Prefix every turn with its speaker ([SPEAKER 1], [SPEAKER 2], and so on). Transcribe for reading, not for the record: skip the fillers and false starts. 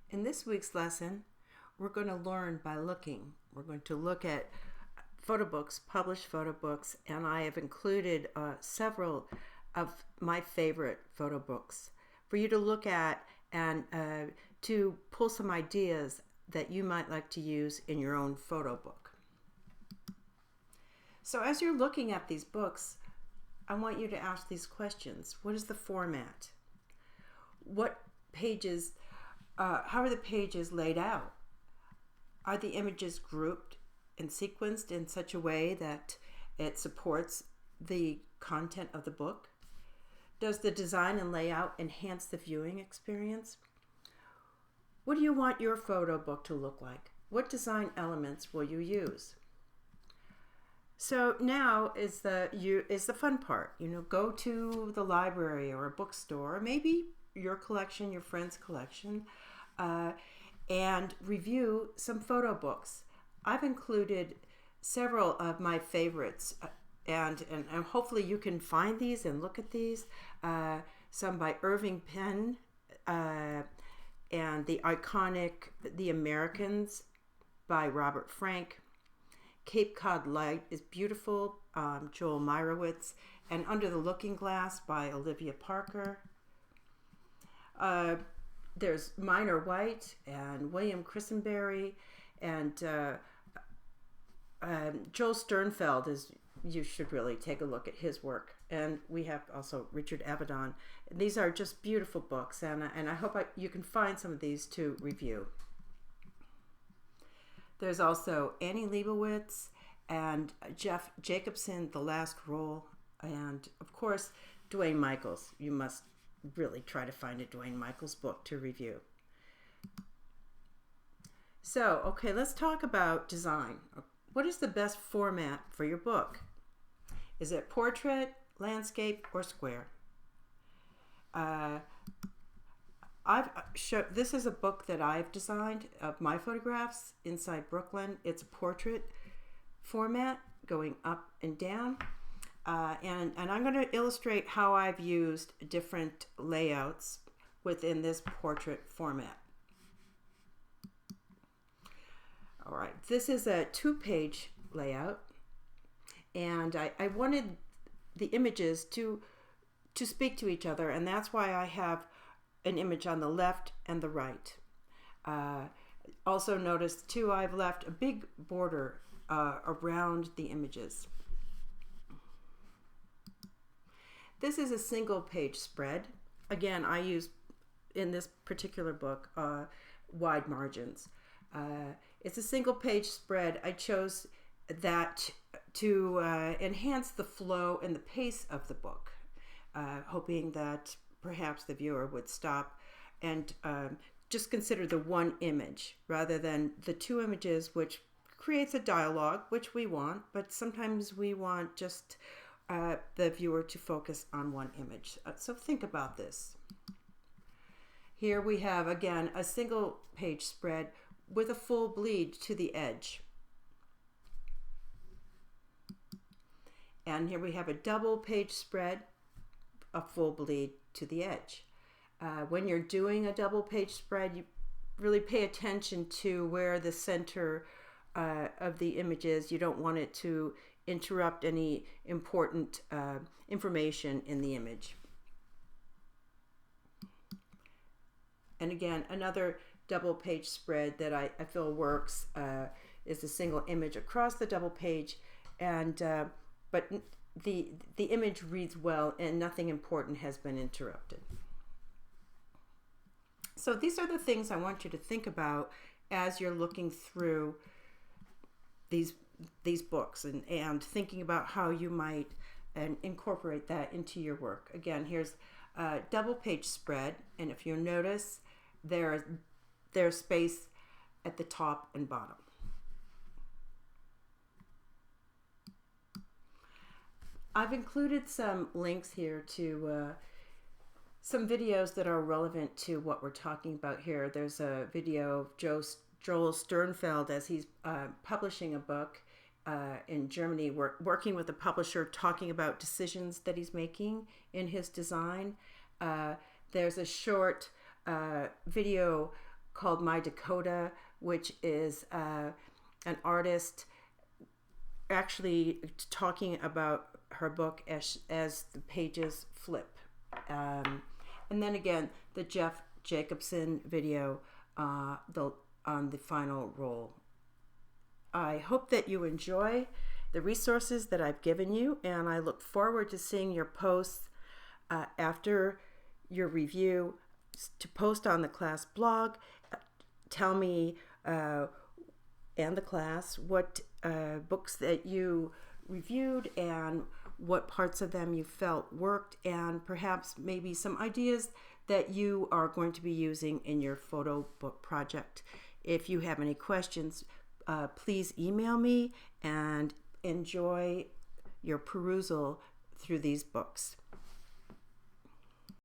[SPEAKER 1] In this week's lesson, we're going to learn by looking. We're going to look at photo books, published photo books, and I have included several of my favorite photo books for you to look at and to pull some ideas that you might like to use in your own photo book. So as you're looking at these books, I want you to ask these questions. What is the format? What pages, how are the pages laid out? Are the images grouped and sequenced in such a way that it supports the content of the book? Does the design and layout enhance the viewing experience? What do you want your photo book to look like? What design elements will you use? So now is the fun part. Go to the library or a bookstore, or maybe your collection, your friend's collection, and review some photo books. I've included several of my favorites, and hopefully you can find these and look at these. Some by Irving Penn, and the iconic The Americans by Robert Frank. Cape Cod Light is beautiful, Joel Meyerowitz, and Under the Looking Glass by Olivia Parker. There's Minor White and William Christenberry, and Joel Sternfeld you should really take a look at his work. And we have also Richard Avedon. These are just beautiful books, and I hope you can find some of these to review. There's also Annie Leibovitz and Jeff Jacobson, The Last Roll, and of course, Duane Michals. You must really try to find a Duane Michals book to review. So, okay, let's talk about design. What is the best format for your book? Is it portrait, landscape, or square? This is a book that I've designed of my photographs inside Brooklyn. It's a portrait format going up and down. And I'm going to illustrate how I've used different layouts within this portrait format. All right, this is a 2-page layout, and I wanted the images to speak to each other, and that's why I have an image on the left and the right. Also notice too, I've left a big border around the images. This is a single page spread. Again, I use in this particular book wide margins. It's a single page spread. I chose that to enhance the flow and the pace of the book, hoping that perhaps the viewer would stop and just consider the one image rather than the two images, which creates a dialogue, which we want, but sometimes we want just the viewer to focus on one image. So think about this. Here we have, again, a single page spread with a full bleed to the edge. And here we have a double page spread, a full bleed to the edge. When you're doing a double page spread, you really pay attention to where the center of the image is. You don't want it to interrupt any important information in the image. And again, another double page spread that I feel works is a single image across the double page, and but the image reads well and nothing important has been interrupted. So these are the things I want you to think about as you're looking through these books and thinking about how you might incorporate that into your work. Again, here's a double page spread, and if you notice, there's space at the top and bottom. I've included some links here to some videos that are relevant to what we're talking about here. There's a video of Joel Sternfeld as he's publishing a book in Germany, working with a publisher, talking about decisions that he's making in his design. There's a short video called My Dakota, which is an artist actually talking about her book as the pages flip. And then again, the Jeff Jacobson video on the final roll. I hope that you enjoy the resources that I've given you, and I look forward to seeing your posts after your review, to post on the class blog. Tell me and the class what books that you reviewed and what parts of them you felt worked, and perhaps maybe some ideas that you are going to be using in your photo book project. If you have any questions, please email me, and enjoy your perusal through these books.